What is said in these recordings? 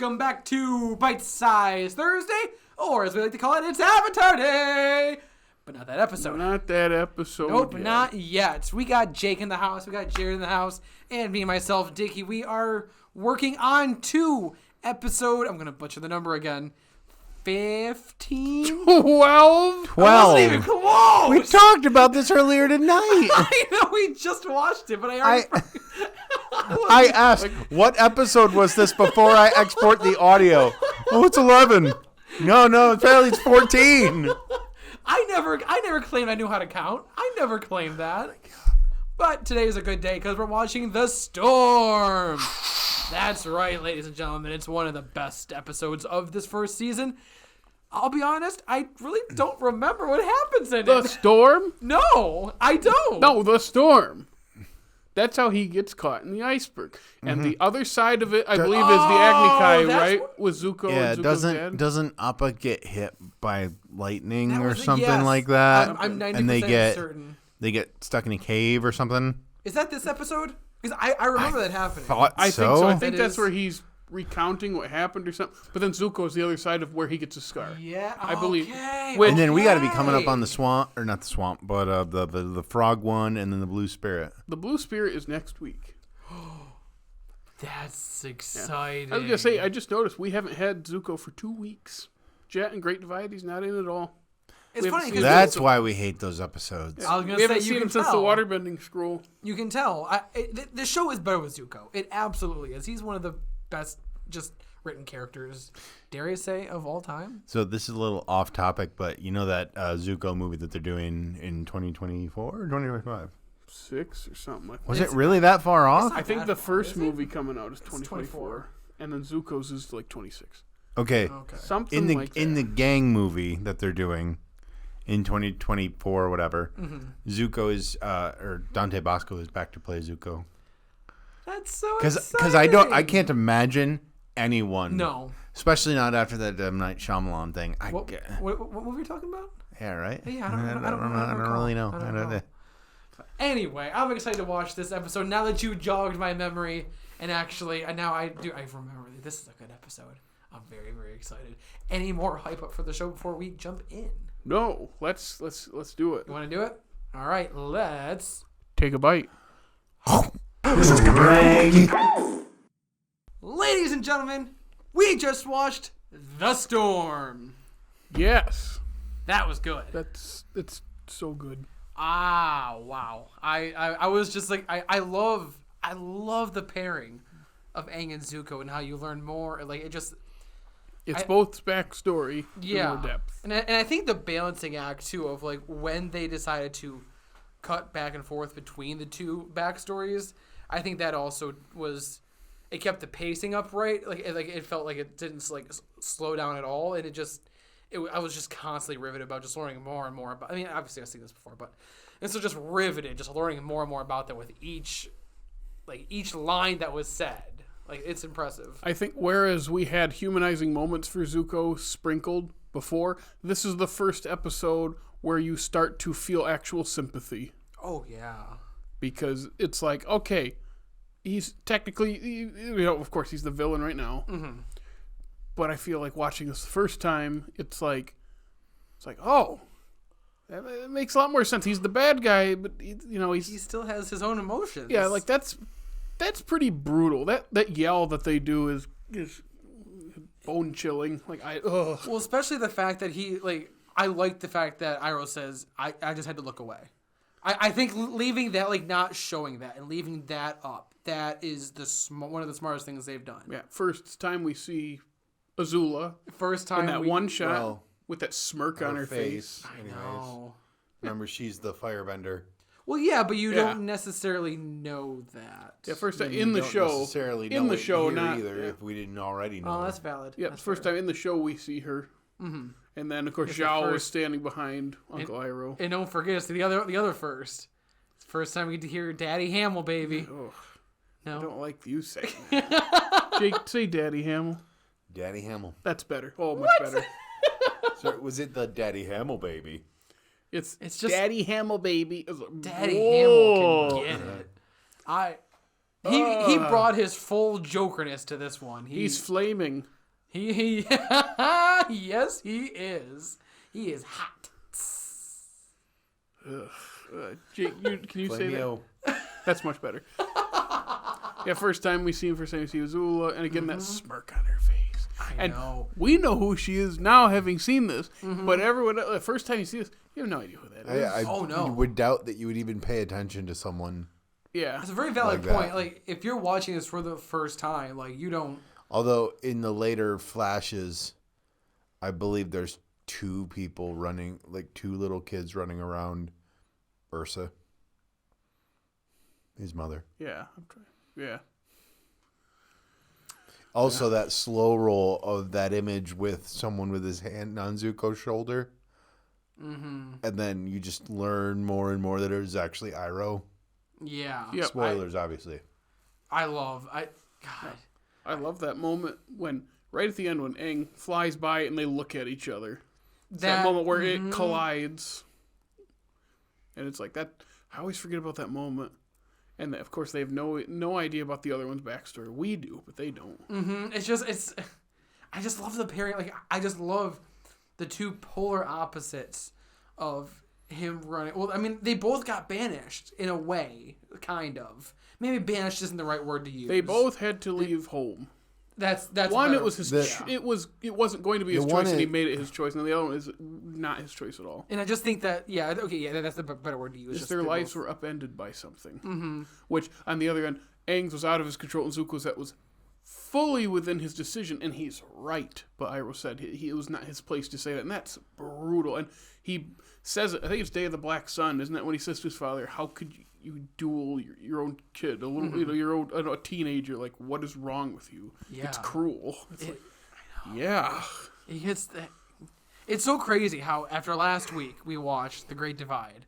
welcome back to Bite Size Thursday, or as we like to call it, it's Avatar Day! But not that episode. Not that episode. Nope, yet. not yet. We got Jake in the house, we got Jared in the house, and me and myself, Dickey. We are working on I'm going to butcher the number again, 15? 12? I wasn't even close! We talked about this earlier tonight. I know, we just watched it, but I already... I asked, what episode was this before I export the audio? Oh, it's 11. No, apparently it's 14. I never claimed I knew how to count. I never claimed that. But today is a good day because we're watching The Storm. That's right, ladies and gentlemen. It's one of the best episodes of this first season. I'll be honest, I really don't remember what happens in it. The Storm? No, I don't. No, The Storm. That's how he gets caught in the iceberg. And the other side of it, I believe, is the Agni Kai, right? With Zuko and Zuko's dad. Doesn't Appa get hit by lightning That or was something yes. like that? I'm 90% and certain. They get stuck in a cave or something? Is that this episode? Because I remember that happening. I think so. I think That that's is- where he's recounting what happened or something. But then Zuko's the other side of where he gets a scar. Yeah, I believe. Okay, Which- And then we got to be coming up on the swamp, or not the swamp, but the frog one, and then the blue spirit. The Blue Spirit is next week. That's exciting. I was going to say, I just noticed we haven't had Zuko for 2 weeks. Jet and Great Divide, he's not in at all. It's we haven't funny seen because That's why we hate those episodes. I was gonna We haven't say seen you him can since the tell. waterbending scroll. You can tell. The show is better with Zuko. It absolutely is. He's one of the best just written characters, dare I say, of all time. So this is a little off topic, but you know that Zuko movie that they're doing in 2024 or 2025? 6 or something like that. Was it really that far off? I think bad the far, first is it? movie coming out is It's 2024. And then Zuko's is like 26. Okay. Okay. Something like that. In the gang movie that they're doing in 2024 or whatever, Zuko is or Dante Bosco is back to play Zuko. That's so Because exciting. I can't imagine anyone. No. Especially not after that M. Night Shyamalan thing. What movie are you talking about? Yeah, right? Yeah, I don't really know. I don't know. Anyway, I'm excited to watch this episode now that you jogged my memory. And actually, now I remember that this is a good episode. I'm very, very excited. Any more hype up for the show before we jump in? No, let's do it. You want to do it? All right, let's Take a bite. Ladies and gentlemen, we just watched The Storm. Yes. That was good. It's so good. Ah, wow. I was just like, I love the pairing of Aang and Zuko and how you learn more. Like, it just... It's both backstory Yeah. and more depth. And I think the balancing act, too, of, like, when they decided to cut back and forth between the two backstories, I think that also was... It kept the pacing up right. Like it felt like it didn't, like, slow down at all. And I was just constantly riveted about just learning more and more about... I mean, obviously I've seen this before, but... And so just riveted, just learning more and more about them with each line that was said. Like, it's impressive. I think whereas we had humanizing moments for Zuko sprinkled before, this is the first episode where you start to feel actual sympathy. Oh, yeah. Because it's like, okay, he's technically, of course, he's the villain right now. Mm-hmm. But I feel like watching this the first time, it's like, oh, that makes a lot more sense. He's the bad guy, but he still has his own emotions. Yeah, like that's pretty brutal. That yell that they do is bone chilling. Like ugh. Well, especially the fact that I like the fact that Iroh says, I just had to look away. I think leaving that, like, not showing that and leaving that up, that is one of the smartest things they've done. Yeah, first time we see Azula. First time in that one shot with that smirk on her face. I know. Remember, she's the firebender. Well, yeah, but you don't necessarily know that. Yeah, first time in the show. Not either. If we didn't already know. Oh, that's valid. Yeah, that's first fair. time in the show we see her. Mm-hmm. And then, of course, Zhao is standing behind Uncle Iroh. And don't forget, it's the other first. It's the first time we get to hear Daddy Hamill, baby. Ugh, no? I don't like you saying that. Jake, say Daddy Hamill. Daddy Hamill. That's better. Oh, much better. So was it the Daddy Hamill baby? It's just Daddy Hamill baby. Daddy Hamill can get it. He brought his full jokerness to this one. He's flaming. He yes, he is. He is hot. Jake, can you say Flamio. that? That's much better. Yeah, first time we see him, first time we see Azula, and again that smirk on her face. I know. We know who she is now, having seen this. But everyone, the first time you see this, you have no idea who that is. Oh, no. You would doubt that you would even pay attention to someone. Yeah, That's a very valid Like point. that. Like, if you're watching this for the first time, like, you don't... Although in the later flashes, I believe there's two people running, like two little kids running around Ursa, his mother. yeah, I'm trying. Yeah. Also, that slow roll of that image with someone with his hand on Zuko's shoulder. Mm-hmm. And then you just learn more and more that it was actually Iroh. Yeah. Yep. Spoilers, obviously. I love... God. I love that moment when, right at the end, when Aang flies by and they look at each other. It's that moment where it collides. And it's like that. I always forget about that moment. And of course, they have no idea about the other one's backstory. We do, but they don't. Mm-hmm. I just love the pairing. Like, I just love the two polar opposites of him running. Well, I mean, they both got banished in a way, kind of. Maybe banished isn't the right word to use. They both had to leave home. That's One, better. it was his. It wasn't going to be his choice, and he made it his choice. And the other one is not his choice at all. And I just think that that's the better word to use. Just their lives were upended by something. Which, on the other end, Aang's was out of his control, and Zuko's that was fully within his decision, and he's right. But Iroh said it was not his place to say that, and that's brutal. And he says it. I think it's Day of the Black Sun, isn't that when he says to his father, "How could you duel your own kid, a little, your own a teenager? Like, what is wrong with you? Yeah. It's cruel." It's I know. yeah. He hits that. It's so crazy how after last week we watched The Great Divide,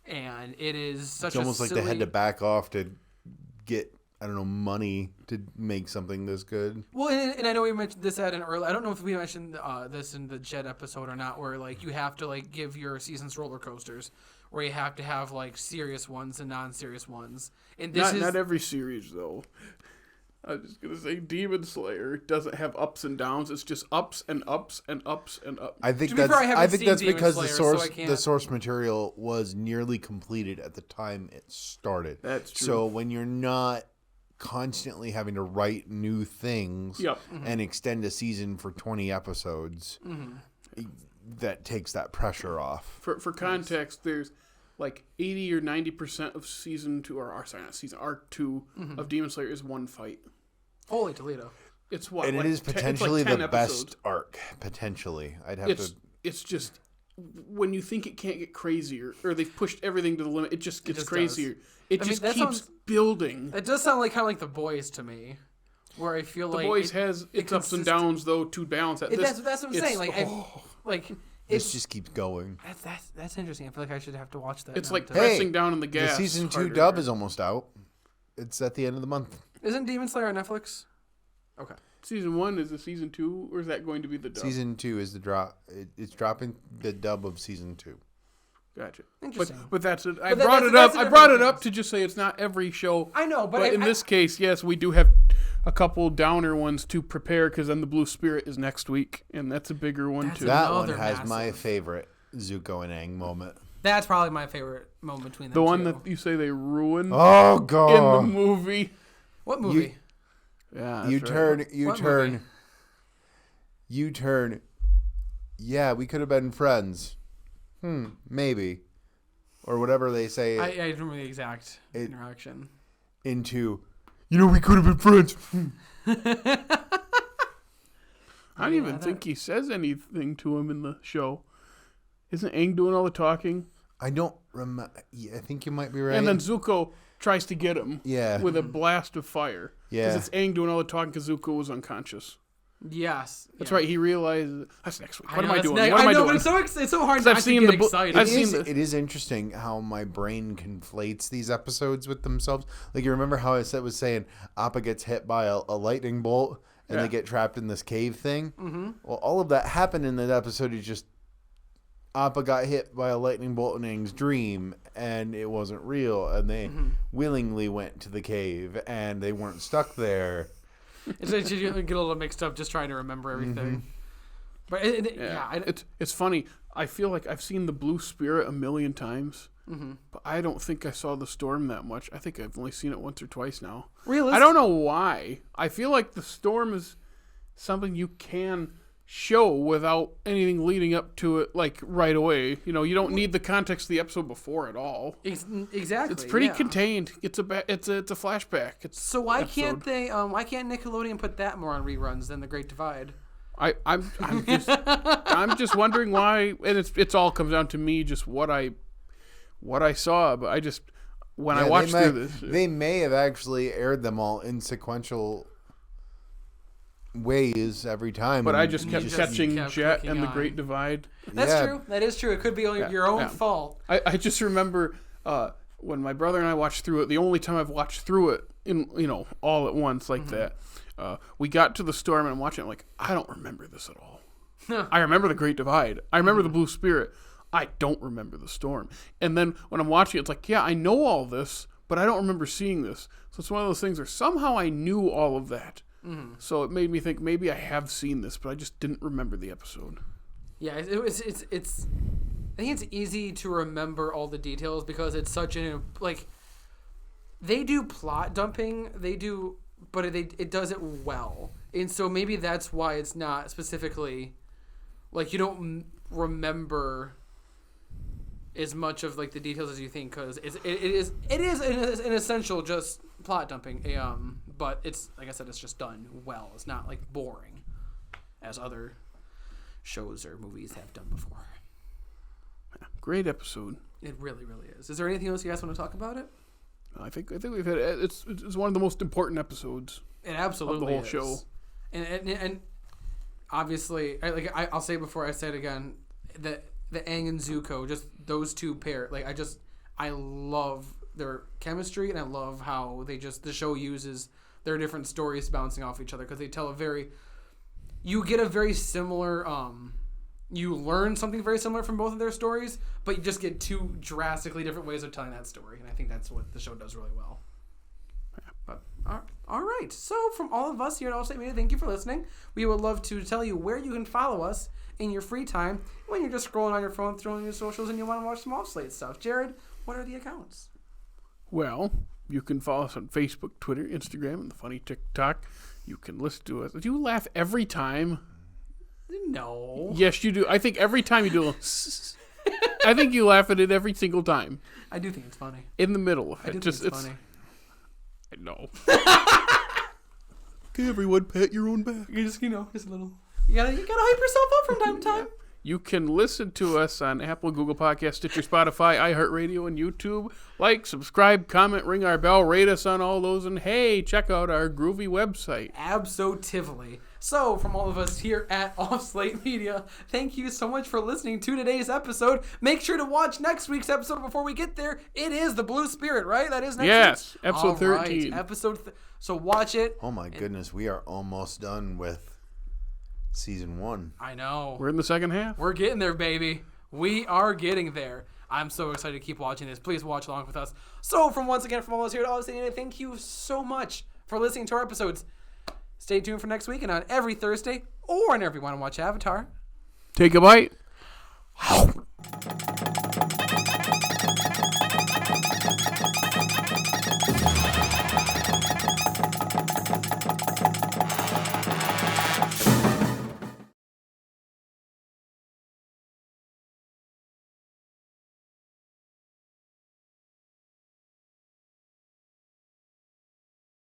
and it is such It's almost a like they had to back off to get, I don't know, money to make something this good. Well, and I know we mentioned this at an early. I don't know if we mentioned this in the Jet episode or not, where like you have to like give your seasons roller coasters, where you have to have like serious ones and non-serious ones. And this Not every series though. I was just gonna say Demon Slayer doesn't have ups and downs. It's just ups and ups and ups and ups. I think To be fair, I haven't seen Demon because Slayer, the so source I can't- the source material was nearly completed at the time it started. That's true. So when you're not constantly having to write new things Yep. and extend a season for 20 episodes, that takes that pressure off. For context, there's like 80 or 90% of season 2, or sorry, not season, arc 2 of Demon Slayer is one fight. Holy Toledo! It's what, And like it is 10 potentially it's like the 10 best episodes. arc. Potentially. I'd have to... It's just when you think it can't get crazier, or they've pushed everything to the limit, it just gets crazier. It just that keeps sounds- building. It does sound like kind of like The Boys to me, where I feel The like Boys has its ups and downs though to balance that. That's what I'm saying. Like, This it's just keeps going. that's interesting. I feel like I should have to watch that. It's now like to- pressing down on the gas. The season 2 harder. dub is almost out. It's at the end of the month. Isn't Demon Slayer on Netflix? Okay. Season 1 is the season 2, or is that going to be the dub? Season 2 is the drop. It's dropping the dub of season 2. Gotcha. Interesting. But that's it. I But brought it that's up. a I brought it different up to just say it's not every show. I know, But in this case, yes, we do have a couple downer ones to prepare because then the Blue Spirit is next week, and that's a bigger one That's too. That one Another has my massive. favorite Zuko and Aang moment. That's probably my favorite moment between them. The one two. that you say they ruined Oh, in the God. movie. What movie? Yeah, You that's right. turn. You turn. Yeah, we could have been friends. Maybe. Or whatever they say I don't remember the exact interaction. into, we could have been friends. I don't even think he says anything to him in the show. Isn't Aang doing all the talking? I don't remember. I think you might be right. And then Zuko tries to get him with a blast of fire. Yeah. Because it's Aang doing all the talking because Zuko was unconscious. Yes. That's right. He realizes that's next week. What am I that's doing? next- What am I know, doing? but it's so hard I've not to seen get the bo- excited. I've seen the- It is interesting how my brain conflates these episodes with themselves. Like, you remember how I was saying Appa gets hit by a lightning bolt and they get trapped in this cave thing? Mm-hmm. Well, all of that happened in that episode. It's just Appa got hit by a lightning bolt in Aang's dream and it wasn't real. And they willingly went to the cave and they weren't stuck there. You get a little mixed up just trying to remember everything. But it's funny. I feel like I've seen the Blue Spirit a million times, but I don't think I saw the Storm that much. I think I've only seen it once or twice now. Realistic. I don't know why. I feel like the Storm is something you can show without anything leading up to it, like right away. You don't need the context of the episode before at all. Exactly. It's pretty contained. It's a flashback. So why can't they? Why can't Nickelodeon put that more on reruns than The Great Divide? I'm just wondering why, and it's all comes down to me just what I saw, but I just when I watched through this, they may have actually aired them all in sequential ways every time. But I just kept catching Jet and The Great Divide. That's true. That is true. It could be your own fault. I just remember when my brother and I watched through it. The only time I've watched through it in all at once like that. We got to the Storm and I'm watching it. I'm like, I don't remember this at all. I remember The Great Divide. I remember the Blue Spirit. I don't remember the Storm. And then when I'm watching it, it's like, yeah, I know all this, but I don't remember seeing this. So it's one of those things where somehow I knew all of that. So it made me think maybe I have seen this, but I just didn't remember the episode. Yeah, I think it's easy to remember all the details because it's such they do plot dumping. They do. But it does it well. And so maybe that's why it's not specifically, you don't remember as much of, the details as you think, because it is an essential just plot dumping. But it's, like I said, it's just done well. It's not, boring, as other shows or movies have done before. Great episode. It really, really is. Is there anything else you guys want to talk about it? I think we've had it's one of the most important episodes. It absolutely of the whole show, and obviously, I'll say it before I say it again, the Aang and Zuko, just those two pair. I love their chemistry, and I love how the show uses their different stories bouncing off each other because they tell you get a very similar. You learn something very similar from both of their stories, but you just get two drastically different ways of telling that story, and I think that's what the show does really well. But all right, so from all of us here at All Slate Media, thank you for listening. We would love to tell you where you can follow us in your free time when you're just scrolling on your phone, throwing your socials, and you want to watch some All Slate stuff. Jared, what are the accounts? Well, you can follow us on Facebook, Twitter, Instagram, and the funny TikTok. You can listen to us. Do you laugh every time? No. Yes, you do. I think every time you do I think you laugh at it every single time. I do think it's funny. In the middle of it. I do think it's funny. I know. Okay, everyone, pat your own back. You just a little. You gotta hype yourself up from time to time. You can listen to us on Apple, Google Podcasts, Stitcher, Spotify, iHeartRadio, and YouTube. Like, subscribe, comment, ring our bell, rate us on all those, and hey, check out our groovy website. Absolutely. So, from all of us here at Off Slate Media, thank you so much for listening to today's episode. Make sure to watch next week's episode before we get there. It is the Blue Spirit, right? That is next week? Yes, episode 13. Right, so watch it. Oh my goodness, we are almost done with season 1. I know. We're in the second half. We're getting there, baby. We are getting there. I'm so excited to keep watching this. Please watch along with us. So, from all of us here at All Slate Media, thank you so much for listening to our episodes. Stay tuned for next week and on every Thursday or whenever you want to watch Avatar. Take a bite.